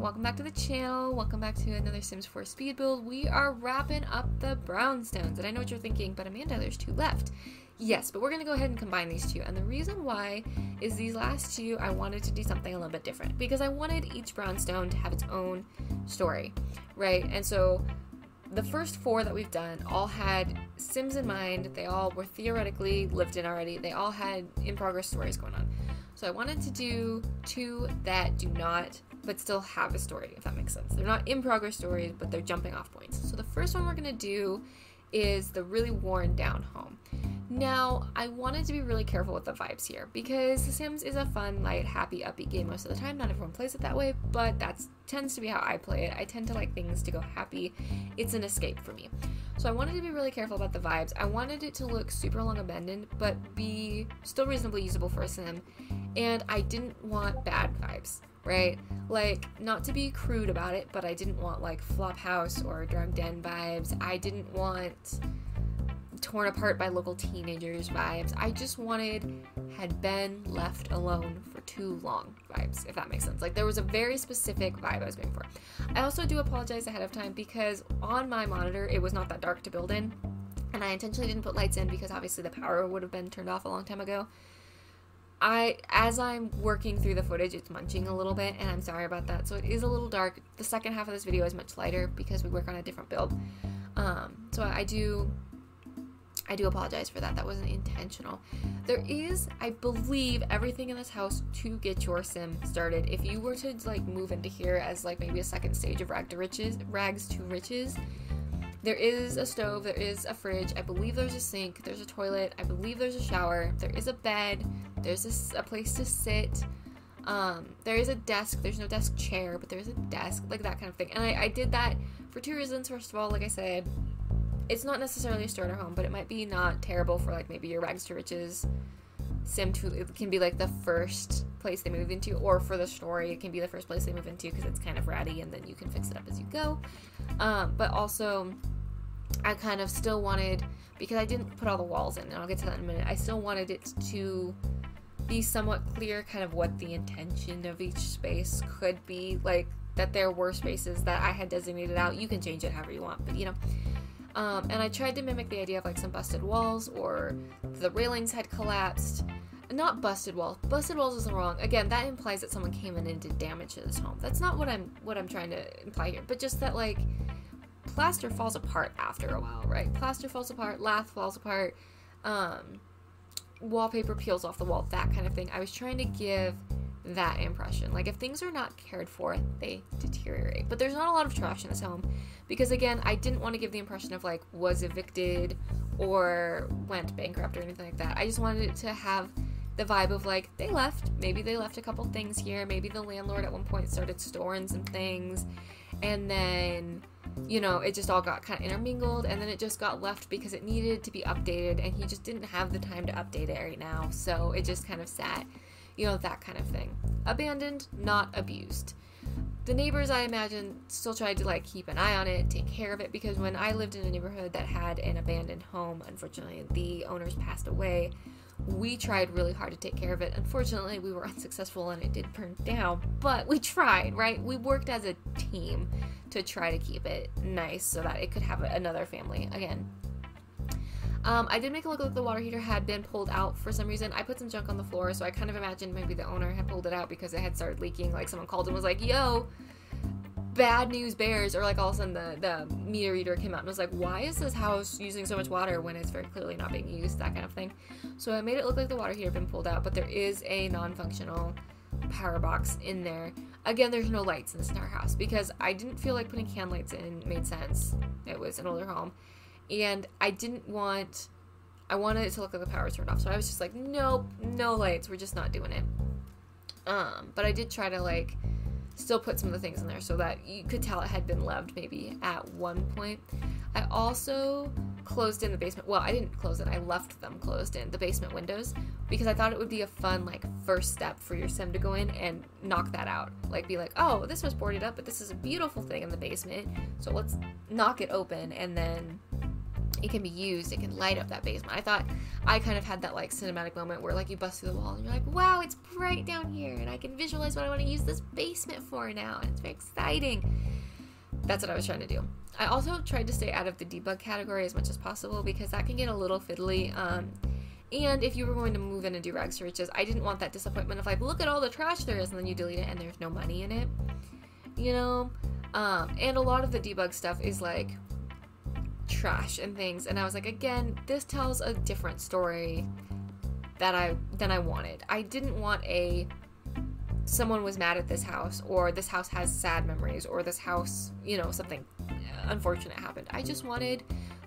welcome back to the channel. Welcome back to another Sims 4 speed build. We are wrapping up the Brownstones, and I know what you're thinking, but Amanda, there's 2 left. Yes, but we're gonna go ahead and combine these 2, and the reason why is these last 2, I wanted to do something a little bit different, because I wanted each Brownstone to have its own story, right? And so the first 4 that we've done all had Sims in mind. They all were theoretically lived in already. They all had in-progress stories going on. So I wanted to do 2 that do not, but still have a story, if that makes sense. They're not in-progress stories, but they're jumping off points. So the first one we're going to do is the really worn down home. Now, I wanted to be really careful with the vibes here, because The Sims is a fun, light, happy, upbeat game most of the time. Not everyone plays it that way, but that tends to be how I play it. I tend to like things to go happy. It's an escape for me. So I wanted to be really careful about the vibes. I wanted it to look super long abandoned, but be still reasonably usable for a Sim. And I didn't want bad vibes, right? Like, not to be crude about it, but I didn't want like flop house or drug den vibes. I didn't want torn apart by local teenagers vibes. I just wanted had been left alone for too long vibes, if that makes sense. Like, there was a very specific vibe I was going for. I also do apologize ahead of time, because on my monitor it was not that dark to build in, and I intentionally didn't put lights in because obviously the power would have been turned off a long time ago. As I'm working through the footage, it's munching a little bit, and I'm sorry about that. So it is a little dark. The second half of this video is much lighter because we work on a different build. So I do apologize for that. That wasn't intentional. There is, I believe, everything in this house to get your Sim started. If you were to like move into here as like maybe a second stage of rags to riches, there is a stove, there is a fridge, I believe there's a sink, there's a toilet, I believe there's a shower, there is a bed, there's a place to sit, there is a desk. There's no desk chair, but there's a desk, like that kind of thing. And I did that for 2 reasons. First of all, like I said, it's not necessarily a starter home, but it might be not terrible for like maybe your rags to riches Sim to, it can be like the first place they move into, or for the story it can be the first place they move into because it's kind of ratty and then you can fix it up as you go. But also I kind of still wanted, because I didn't put all the walls in, and I'll get to that in a minute, I still wanted it to be somewhat clear kind of what the intention of each space could be, like that there were spaces that I had designated out. You can change it however you want, but you know. And I tried to mimic the idea of like some busted walls, or the railings had collapsed. Not busted walls. Busted walls is wrong. Again, that implies that someone came in and did damage to this home. That's not what I'm trying to imply here, but just that like plaster falls apart after a while, right? Plaster falls apart, lath falls apart, wallpaper peels off the wall, that kind of thing. I was trying to give that impression. Like, if things are not cared for, they deteriorate. But there's not a lot of trash in this home, because again, I didn't want to give the impression of like was evicted or went bankrupt or anything like that. I just wanted it to have the vibe of like they left. Maybe they left a couple things here. Maybe the landlord at one point started storing some things, and then, you know, it just all got kind of intermingled, and then it just got left because it needed to be updated, and he just didn't have the time to update it right now, so it just kind of sat, you know, that kind of thing. Abandoned, not abused. The neighbors, I imagine, still tried to like keep an eye on it, take care of it, because when I lived in a neighborhood that had an abandoned home, unfortunately the owners passed away, we tried really hard to take care of it. Unfortunately, we were unsuccessful and it did burn down, but we tried, right? We worked as a team to try to keep it nice so that it could have another family again. I did make it look like the water heater had been pulled out for some reason. I put some junk on the floor, so I kind of imagined maybe the owner had pulled it out because it had started leaking. Like, someone called and was like, yo, bad news bears, or like all of a sudden the meter reader came out and was like, why is this house using so much water when it's very clearly not being used, that kind of thing. So I made it look like the water heater had been pulled out, but there is a non-functional power box in there. Again, there's no lights in this entire house because I didn't feel like putting can lights in made sense. It was an older home, and I wanted it to look like the power was turned off, so I was just like, nope, no lights, we're just not doing it. But I did try to like still put some of the things in there so that you could tell it had been loved maybe at one point. I also closed in the basement. Well, I didn't close it. I left them closed in, the basement windows, because I thought it would be a fun like first step for your Sim to go in and knock that out. Like, be like, oh, this was boarded up, but this is a beautiful thing in the basement, so let's knock it open and then, it can be used, it can light up that basement. I thought I kind of had that like cinematic moment where like you bust through the wall and you're like, wow, it's bright down here and I can visualize what I want to use this basement for now, and it's very exciting. That's what I was trying to do. I also tried to stay out of the debug category as much as possible because that can get a little fiddly. And if you were going to move in and do rag searches, I didn't want that disappointment of like, look at all the trash there is, and then you delete it and there's no money in it, you know? And a lot of the debug stuff is like trash and things, and I was like, again, this tells a different story than I wanted. I didn't want someone was mad at this house, or this house has sad memories, or this house, you know, something unfortunate happened. I just wanted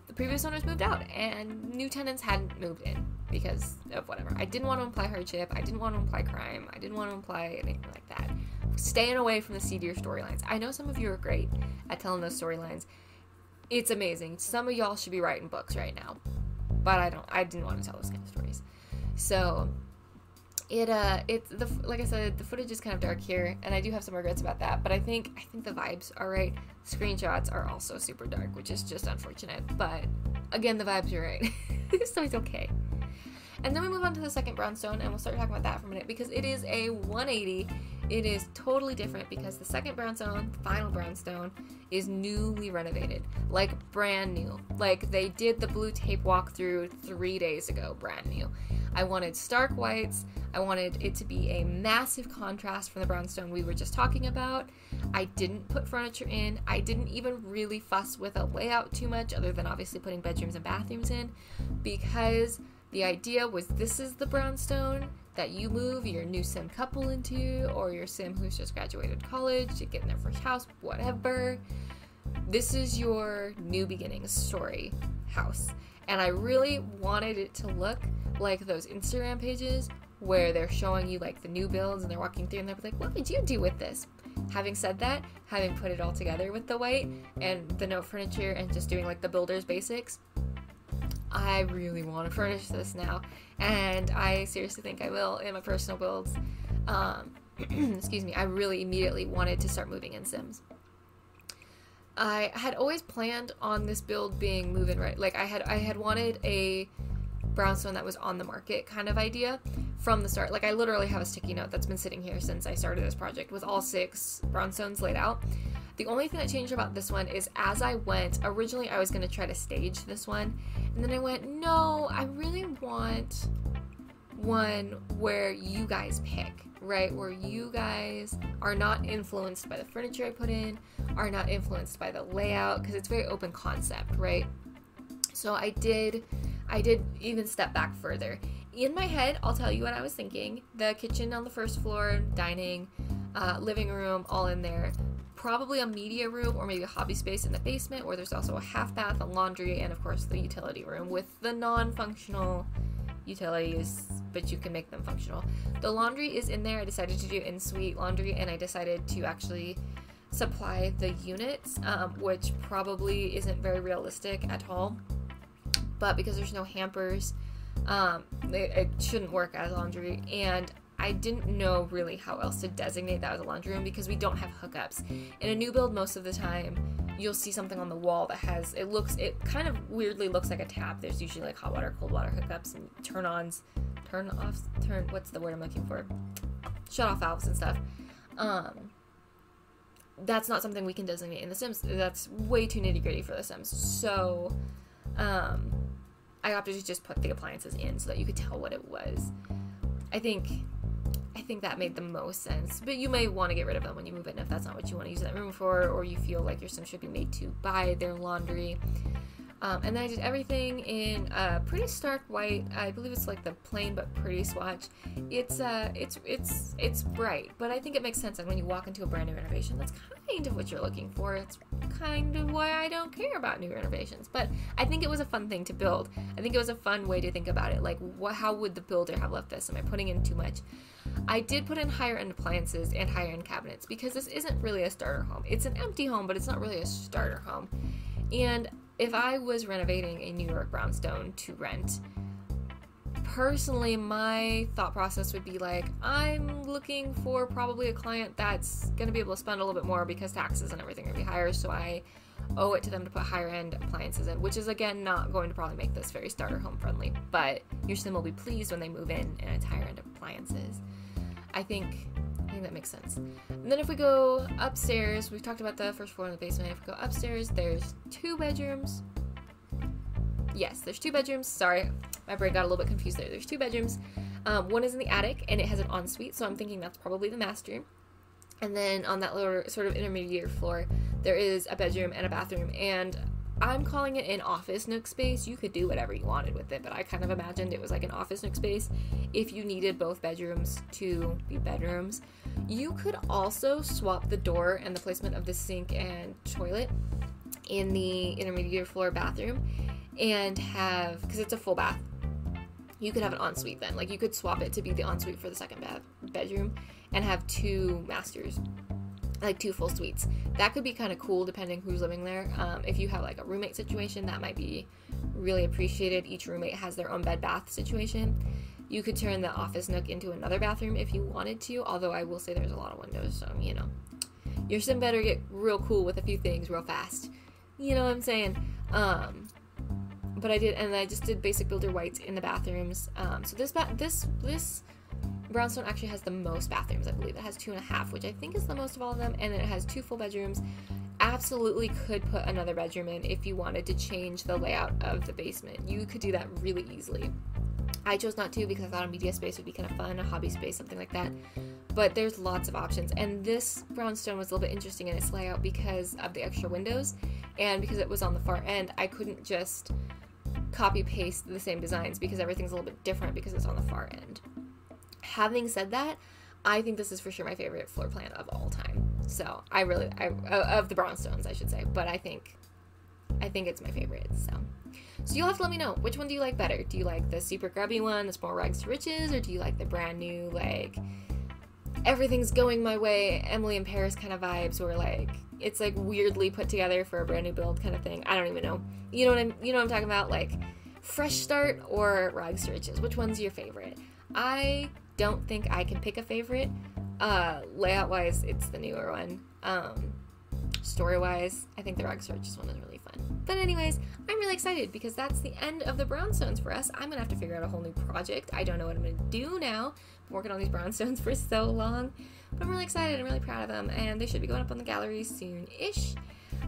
the previous owners moved out and new tenants hadn't moved in because of whatever. I didn't want to imply hardship. I didn't want to imply crime. I didn't want to imply anything like that. Staying away from the seedier storylines. I know some of you are great at telling those storylines. It's amazing. Some of y'all should be writing books right now, but I didn't want to tell those kind of stories. So like I said, the footage is kind of dark here, and I do have some regrets about that, but I think the vibes are right. Screenshots are also super dark, which is just unfortunate, but again, the vibes are right. So it's okay. And then we move on to the second brownstone, and we'll start talking about that for a minute, because it is a 180. It is totally different because the second brownstone, the final brownstone, is newly renovated. Like brand new. Like they did the blue tape walkthrough 3 days ago, brand new. I wanted stark whites. I wanted it to be a massive contrast from the brownstone we were just talking about. I didn't put furniture in. I didn't even really fuss with a layout too much, other than obviously putting bedrooms and bathrooms in, because the idea was this is the brownstone that you move your new sim couple into, or your sim who's just graduated college to get in their first house, whatever. This is your new beginnings story house. And I really wanted it to look like those Instagram pages where they're showing you like the new builds and they're walking through and they're like, what did you do with this? Having said that, having put it all together with the white and the no furniture and just doing like the builder's basics, I really want to furnish this now, and I seriously think I will in my personal builds. Excuse me, I really immediately wanted to start moving in Sims. I had always planned on this build being move-in right. Like I had wanted a brownstone that was on the market kind of idea from the start. Like I literally have a sticky note that's been sitting here since I started this project with all 6 brownstones laid out. The only thing that changed about this one is as I went, originally I was going to try to stage this one, and then I went, no, I really want one where you guys pick, right? Where you guys are not influenced by the furniture I put in, are not influenced by the layout, because it's very open concept, right? So I did even step back further. In my head, I'll tell you what I was thinking. The kitchen on the first floor, dining, living room, all in there. Probably a media room or maybe a hobby space in the basement, where there's also a half bath, a laundry, and of course the utility room with the non-functional utilities, but you can make them functional. The laundry is in there. I decided to do in-suite laundry, and I decided to actually supply the units, which probably isn't very realistic at all, but because there's no hampers, it shouldn't work as laundry. And I didn't know really how else to designate that as a laundry room because we don't have hookups. In a new build, most of the time, you'll see something on the wall that has, it kind of weirdly looks like a tap. There's usually like hot water, cold water hookups and turn-offs, what's the word I'm looking for? Shut-off valves and stuff. That's not something we can designate in The Sims. That's way too nitty-gritty for The Sims. So, I opted to just put the appliances in so that you could tell what it was. I think that made the most sense, but you may want to get rid of them when you move in if that's not what you want to use that room for, or you feel like your Sim should be made to buy their laundry. And then I did everything in pretty stark white. I believe it's like the plain but pretty swatch. It's bright, but I think it makes sense. Like when you walk into a brand new renovation, that's kind of what you're looking for. It's kind of why I don't care about new renovations. But I think it was a fun thing to build. I think it was a fun way to think about it. Like, how would the builder have left this? Am I putting in too much? I did put in higher end appliances and higher end cabinets because this isn't really a starter home. It's an empty home, but it's not really a starter home. And if I was renovating a New York brownstone to rent, personally, my thought process would be like, I'm looking for probably a client that's going to be able to spend a little bit more because taxes and everything are going to be higher, so I owe it to them to put higher end appliances in, which is again not going to probably make this very starter home friendly, but your sim will be pleased when they move in and it's higher end appliances. I think that makes sense. And then if we go upstairs, we've talked about the first floor and the basement. If we go upstairs, there's 2 bedrooms. Yes, there's 2 bedrooms. Sorry, my brain got a little bit confused there. There's 2 bedrooms. One is in the attic, and it has an ensuite, so I'm thinking that's probably the master. And then on that lower sort of intermediate floor, there is a bedroom and a bathroom, and I'm calling it an office nook space. You could do whatever you wanted with it, but I kind of imagined it was like an office nook space if you needed both bedrooms to be bedrooms. You could also swap the door and the placement of the sink and toilet in the intermediate floor bathroom and have, because it's a full bath, you could have an ensuite then. Like, you could swap it to be the ensuite for the second bedroom and have 2 masters, like 2 full suites. That could be kind of cool depending who's living there. If you have like a roommate situation, that might be really appreciated. Each roommate has their own bed bath situation. You could turn the office nook into another bathroom if you wanted to, although I will say there's a lot of windows, so you know, your sim better get real cool with a few things real fast. You know what I'm saying? But I just did basic builder whites in the bathrooms. So this brownstone actually has the most bathrooms, I believe. It has 2.5, which I think is the most of all of them, and then it has 2 full bedrooms. Absolutely could put another bedroom in if you wanted to change the layout of the basement. You could do that really easily. I chose not to because I thought a media space would be kind of fun, a hobby space, something like that. But there's lots of options, and this brownstone was a little bit interesting in its layout because of the extra windows, and because it was on the far end, I couldn't just copy paste the same designs because everything's a little bit different because it's on the far end. Having said that, I think this is for sure my favorite floor plan of all time. So of the brownstones, I should say, but I think it's my favorite. So you'll have to let me know, which one do you like better? Do you like the super grubby one that's more rags to riches, or do you like the brand new, like, everything's going my way, Emily in Paris kind of vibes, where like it's like weirdly put together for a brand new build kind of thing? I don't even know. You know what I'm talking about? Like, fresh start or rags to riches? Which one's your favorite? I don't think I can pick a favorite. Layout wise, it's the newer one. Story wise, I think the rags to riches one is really fun. But anyways, I'm really excited because that's the end of the brownstones for us. I'm gonna have to figure out a whole new project. I don't know what I'm gonna do now. I'm working on these brownstones for so long, but I'm really excited. I'm really proud of them, and they should be going up on the gallery soon-ish.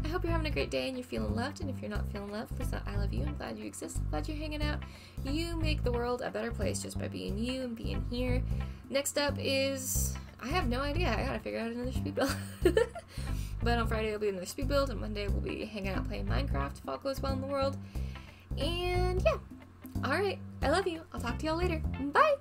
I hope you're having a great day and you're feeling loved, and if you're not feeling loved, please know I love you. I'm glad you exist. I'm glad you're hanging out. You make the world a better place just by being you and being here. Next up is, I have no idea. I gotta figure out another speed build. But on Friday will be another speed build, and Monday we'll be hanging out playing Minecraft if all goes well in the world. And yeah. Alright. I love you. I'll talk to y'all later. Bye!